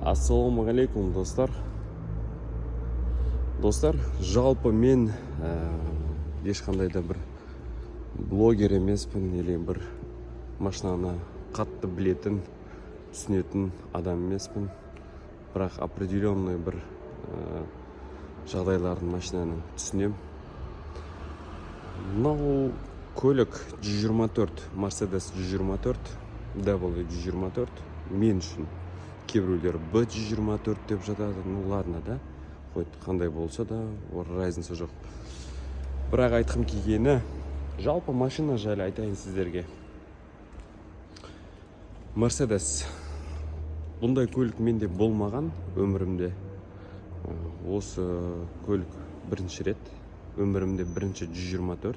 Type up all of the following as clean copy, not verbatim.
Ассалаумағалейкум достар. Жалпы мен ешқандай да бір блогер емеспін, или бір машинаны қатты білетін, түсінетін адам емеспін. Бірақ определенный бір жағдайлардың машинаны түсінем. Мынау көлік 124, Mercedes 124, W124 мен үшін. Кейбіреулер B124 деп жатады. Ну ладно, да? Хоть қандай болса да, разница жоқ. Бірақ айтқым келгені, жалпы машина жайлы айтайын сіздерге. Mercedes. Бұндай көлік менде болмаған өмірімде. Осы көлік бірінші рет. Өмірімде бірінші 124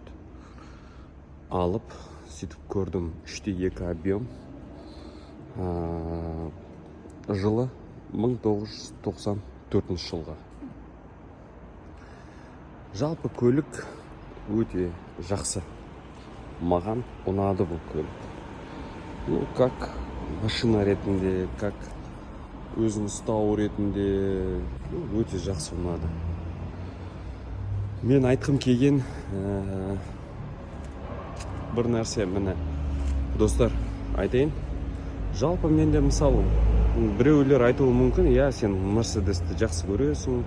алып, сөйтіп көрдім. 3/2 объем. Жылы 1994 жылға. Жалпы көлік өте жақсы. Маған ұнады бұл көлік. Ну, как машина ретінде, как өзін ұстау ретінде өте жақсы ұнады. Мен айтқым келген бір нәрсе, міне достар, айтайын. Жалпы менде мысалы біреулер айтуы мүмкін, я сен Mercedesті жақсы көресің.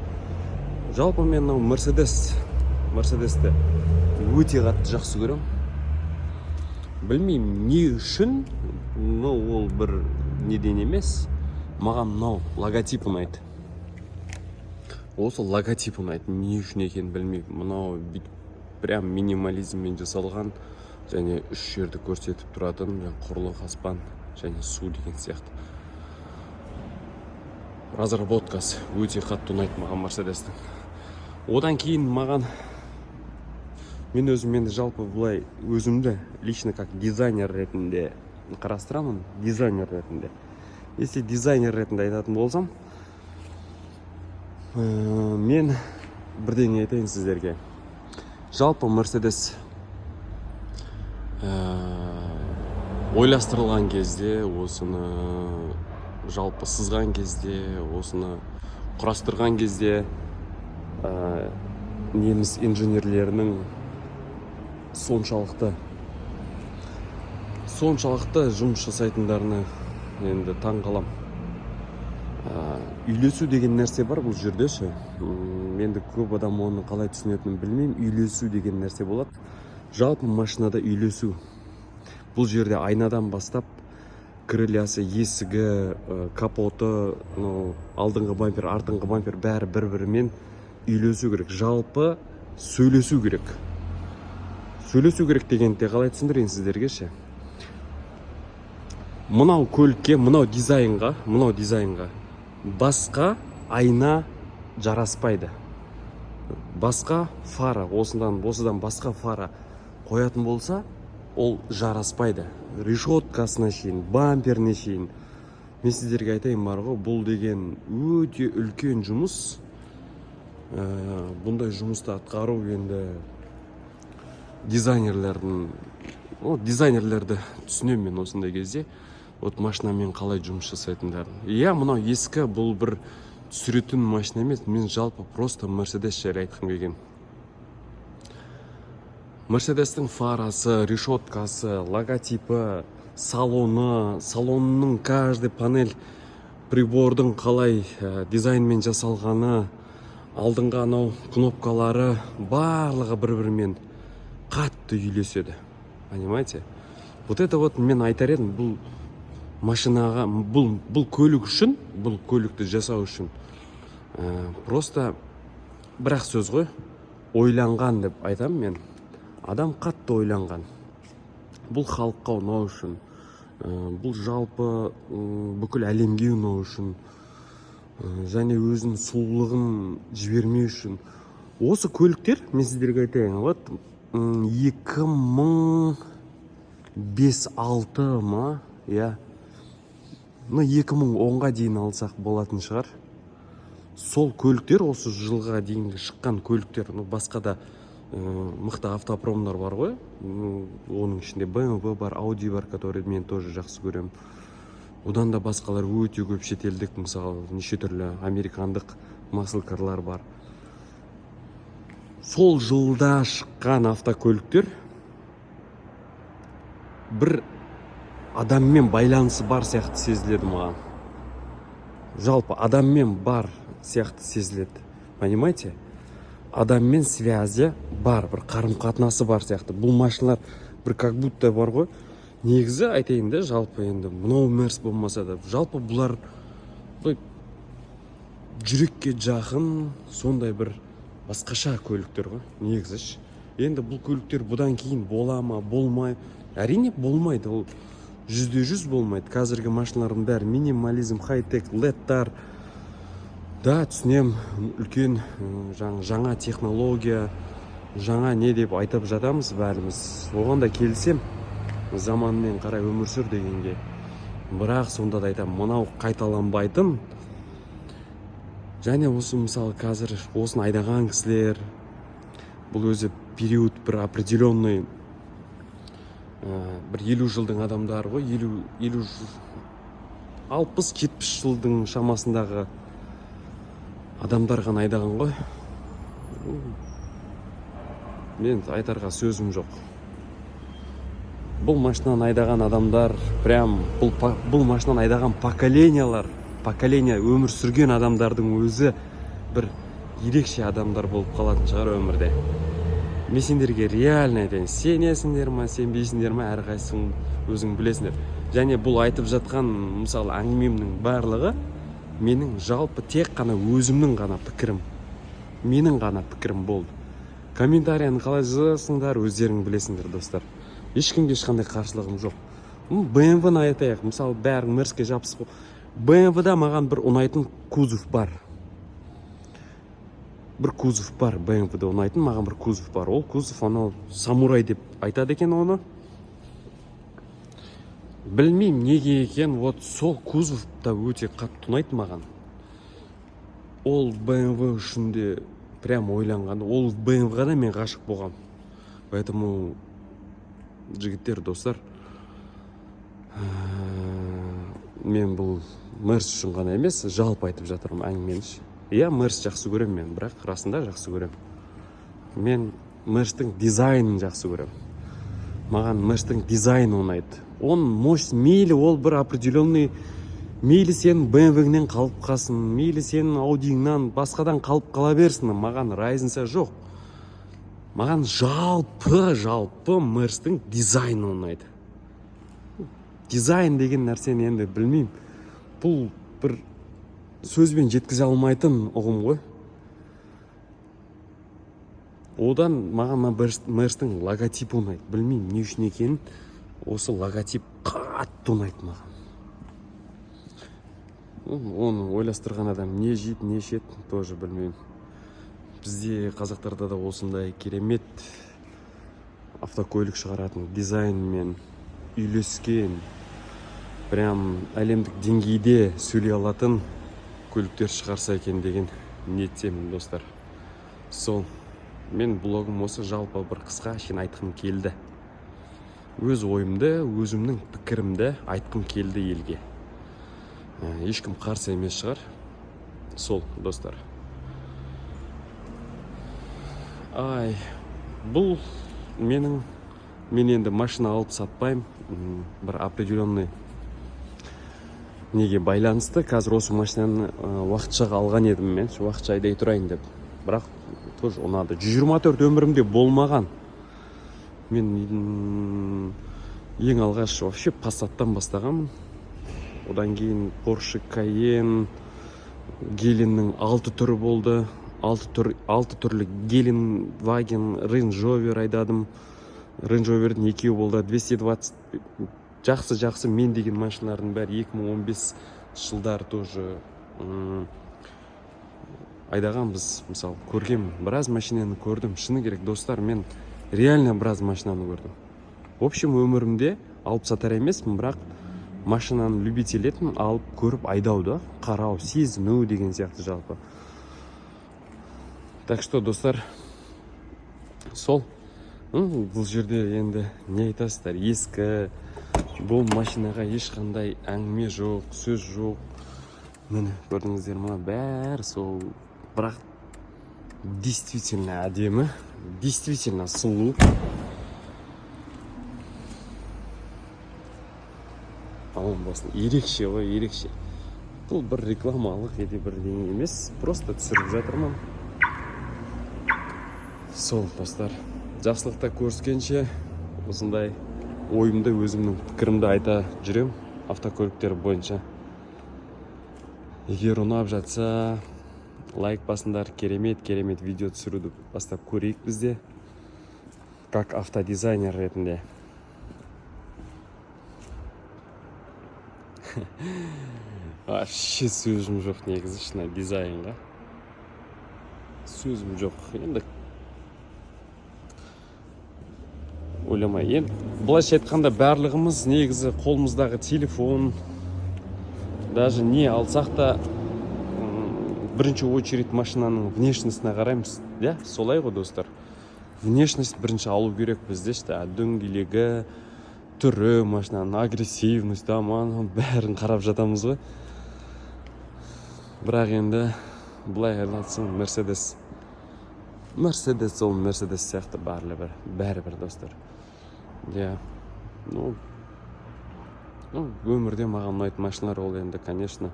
Жалпы мен Mercedesті өте қатты жақсы көрем. Білмеймін не үшін, ол бір неден емес. Маған мынау логотип ұнайды. Осы логотип ұнайды. Не үшін екенін білмеймін. Мынау прям минимализммен жасалған, және үш жерді көрсетіп тұратын, құрлық, аспан және су деген сияқты. Разработкасы өте қатты ұнайды маған Mercedes'тің. Одан кейін маған мен өзім жалпы бұлай өзімді лично как дизайнер ретінде қарастырамын. Дизайнер ретінде. Если дизайнер ретінде айтатын болсам, мен бірдеңе айтайын сіздерге. Жалпы Mercedes ойластырылған кезде, осыны жалпы сызған кезде, осыны құрастырған кезде неміс инженерлерінің соншалықты жұмыс жасайтындарына енді таң қалам. Үйлесу деген нәрсе бар бұл жерде ше. Енді көп адам оны қалай түсінетінін білмеймін. Үйлесу деген нәрсе болады. Жалпы машинада үйлесу. Бұл жерде айнадан бастап крыльясы, есігі, капоты, алдыңғы бампер, артыңғы бампер бәрі бір-бірімен үйлесу керек. Жалпы сөйлесу керек. Сөйлесу керек дегенде қалай түсіндірейін сіздерге ше. Мынау көлікке, мынау дизайнға басқа айна жараспайды. Басқа фара, осыдан басқа фара қоятын болса, ол жараспайды. Решеткасына шейін, бамперіне шейін. Мен сіздерге айтайын бар ғой, бұл деген өте үлкен жұмыс. Бұндай жұмысты атқару енді дизайнерлерді түсінем мен осындай кезде. Вот машинамен қалай жұмыс жасайтындарын. Мынау ескі, бұл бір түсіретін машина емес. Мен жалпы просто Mercedes жайлы айтқым келген. Mercedes'тің фарасы, решеткасы, логотипі, салонның каждый панель прибордың қалай дизайнмен жасалғаны, алдыңғы анау кнопкалары барлығы бір-бірімен қатты үйлеседі. Понимаете? Вот это вот мен айтар едім, бұл машинаға, бұл көлік үшін, бұл көлікті жасау үшін просто бірақ сөз ғой, ойланған деп айтам мен. Адам қатты ойланған. Бұл халыққа ұнау үшін, бұл жалпы бүкіл әлемге ұнау үшін, және өзінің сұлулығын жібермеу үшін. Осы көліктер, мен сіздерге айтайын, 2005-6 ма, 2010-ға дейін алсақ болатын шығар. Сол көліктер, осы жылға дейін шыққан көліктер, басқа да мықты автопромдар бар ғой. Оның ішінде BMW бар, Audi бар, который мен тоже жақсы көрем. одан да басқалар өте көп шетелдік, мысалы неше түрлі американдық маслкарлар бар. Сол жылда шыққан автокөліктер бір адаммен байланысы бар сияқты сезіледі маған. Жалпы адаммен бар сияқты сезіледі. Понимаете? Адаммен связи бар, бір қарым-қатынасы бар сияқты. Бұл машиналар бір как будто бар ғой. Негізі айтайын да, жалпы енді мынау Мерс болмаса да, жалпы бұлар жүрекке жақын, сондай бір басқаша көліктер ғой, негізі. Енді бұл көліктер бұдан кейін бола ма, болмай? Әрине болмайды, ол 100% болмайды. Қазіргі машиналардың бәрі минимализм, хай-тек, ледтар. Да, түсінем, үлкен жаңа технология, жаңа не деп айтып жатамыз бәріміз. Оған да келсем, заманмен қарай өмір сүр дегенге. Бірақ сонда да айтам, мынау қайталанбайтын. Және осы мысалы қазір осын айдаған кісілер, бұл өзі период бір определенный, бір 50 жылдың адамдары ғой, 60-70 жылдың шамасындағы адамдар ғана айдаған ғой. Мен айтарға сөзім жоқ. Бұл машинаны айдаған адамдар, прям бұл машинаны айдаған поколение өмір сүрген адамдардың өзі бір ерекше адамдар болып қалатын шығар өмірде. Мен сендерге реально айтайын, сенесіңдер ма, сенбейсіңдер ма, әрқайсың өзің білесіңдер. Және бұл айтып жатқан, мысалы, әңгімемнің барлығы менің жалпы тек қана өзімнің ғана пікірім. Менің ғана пікірім болды. Комментарияны қалай жазасыңдар, өздерің білесіңдер, достар. Ешкімге ешқандай қарсылығым жоқ. BMW-ны айтайық, мысалы, бәрің Мерске жабысып. BMW-да маған бір ұнайтын кузов бар. Бір кузов бар, BMW-да ұнайтын маған бір кузов бар. Ол кузов, анау самурай деп айтады екен оны. Білмеймін неге екен, вот сол кузов та өте қатты ұнайды маған. Ол BMW үшін де прям ойланған. Ол BMW-ға да мен ғашық болғам. Поэтому жігіттер, достар, мен бұл Мерс үшін ғана емес, жалпы айтып жатырмын әңгімені. Иә, Мерс жақсы көрем мен, бірақ расында жақсы көрем. Мен Мерстің дизайнын жақсы көрем. Маған Мерстің дизайны ұнайды. Он мейлі ол бір определенный, мейлі сен BMW-ңнен қалып қалсын, мейлі сен Audi-ңнан басқадан қалып қала берсін, маған разница жоқ. Маған жалпы Мерстің дизайны ұнайды. Дизайн деген нәрсені енді білмеймін. Бұл бір сөзбен жеткізе алмайтын ұғым ғой. Одан маған Мерстің логотипі ұнайды. Білмеймін не үшін екенін, осы логотип қатты ұнайды маған. Оны ойластырған адам не жейді, не ішеді, тоже білмеймін. Бізде қазақтарда да осындай керемет автокөлік шығаратын, дизайнмен үйлескен, прям әлемдік деңгейде сөйлей алатын көліктер шығарса екен деген ниеттемін, достар. Сол, мен блогым осы, жалпы бір қысқа шен айтқым келді. Өз ойымды, өзімнің пікірімді айтқым келді елге. Ешкім қарсы емес шығар. Сол, достар. Бұл мен енді машина алып сатпаймын. Бір определенный неге байланысты. Қазір осы машинаны уақытшаға алған едім мен. Уақытша айдай тұрайын деп. Бірақ тоже ұнады. 124 өмірімде болмаған. Мен ең алғаш вообще Passat'тан бастағанмын. Одан кейін Porsche Cayenne, Geely'нің 6 түрі болды. 6 түрлі Geely, Wagen, Range Rover айдадым. Range Rover'дің 2 болды. 220 жақсы мен деген машиналардың бәрі 2015 жылдар тоже айдаған. Біз, мысалы, көргем, біраз машинаны көрдім. Шыны керек, достар, мен реально біраз машинаны көрдім. В общем, өмірімде алып сатар емеспін, бірақ машинаны любитель етін, алып көріп айдауды, қарау, сезіну деген сияқты жалпы. Так что, достар, сол. Бұл жерде енді не айтасыздар, ескі Бұл машинаға ешқандай әңгіме жоқ, сөз жоқ. Міне көрдіңіздер ма, бәрі сол. Бірақ действительно әдемі, действительно сұлу. Алын болсын, ерекше ғой, ерекше. Бұл бір рекламалық еді бірдеңе емес, просто түсіріп жатырмын. Сол достар, жақсылықта көріскенше осындай ойымды, өзімнің пікірімді айта жүрем автокөліктер бойынша. Егер ұнап жатса, лайк басыңдар, керемет видео түсіруді бастап көрейік бізде, как автодизайнер ретінде. Вообще сөзім жоқ негізі шына дизайнға. Сөзім жоқ. Енді ойламай. Енді былайша айтқанда барлығымыз негізі қолымыздағы телефон, даже не алсақ та бірінші очередь машинаның внешностіне қараймыз. Ja, солай ғой достар. Внешность бірінші алу керек бізде, дөңгелегі, түрі, машинаның агрессивность, бәрін қарап жатамыз ғой. Бірақ енді бұлай айтсаң Мерседес ол Мерседес сияқты бәрібір достар. Ja, өмірде маған ұнайтын машиналар ол енді, конечно,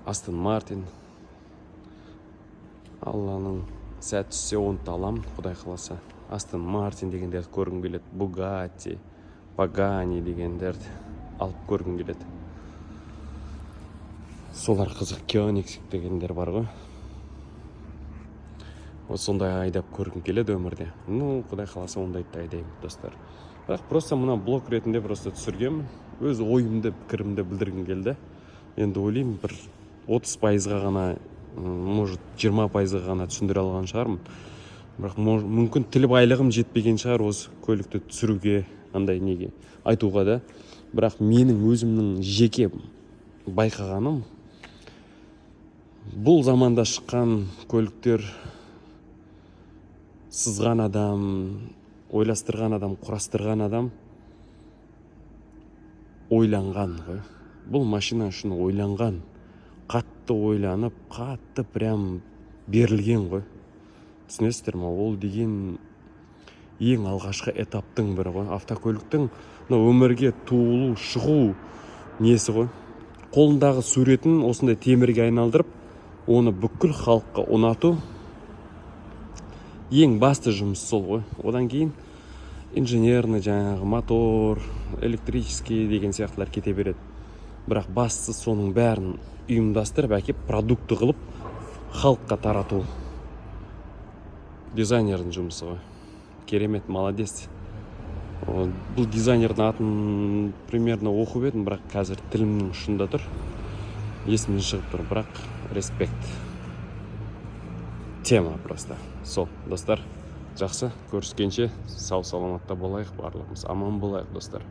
Астон Мартин. Алланың сәт түссе оны аламын, құдай қаласа. Астон Мартин дегендерді көргім келеді. Бугатти, Пагани дегендерді алып көргім келеді. Солар қызық, Кёнигсберг дегендер бар ғой. Сондай айдап көргім келеді өмірде. Құдай қаласа ондайды айдаймын достар. Бірақ просто мына блог ретінде просто түсіргенмін. Өз ойымды, пікірімді білдіргім келді. Енді ойлаймын бір 30%-ға ғана, может 20%-ға ғана түсіндіре алған шығармын. Бірақ мүмкін тіл байлығым жетпеген шығар осы көлікті түсіруге, андай неге айтуға да. Бірақ менің өзімнің жеке байқағаным, бұл заманда шыққан көліктер сызған адам, ойластырған адам, құрастырған адам ойланған ғой. Бұл машина үшін ойланған, қатты ойланып, қатты прям берілген ғой. Түсінесіздер ма? Ол деген ең алғашқы этаптың бірі ғой. Автокөліктің өмірге туылу, шығу несі ғой. Қолындағы суретін осындай темірге айналдырып, оны бүкіл халыққа ұнату ең басты жұмыс сол ғой. Одан кейін инженерный, жаңағы мотор, электрический деген сияқтылар кете береді. Бірақ бастысы соның бәрін ұйымдастырып, әкеп продукты қылып халыққа тарату. Дизайнердің жұмысы ғой. Керемет, молодец. Бұл дизайнердің атын примерно оқып едім, бірақ қазір тілімнің ұшында тұр. Есімнен шығып тұр, бірақ респект. Тема просто. Сол, достар, жақсы көріскенше сау саламатта болайық, барлығымыз аман болайық, достар.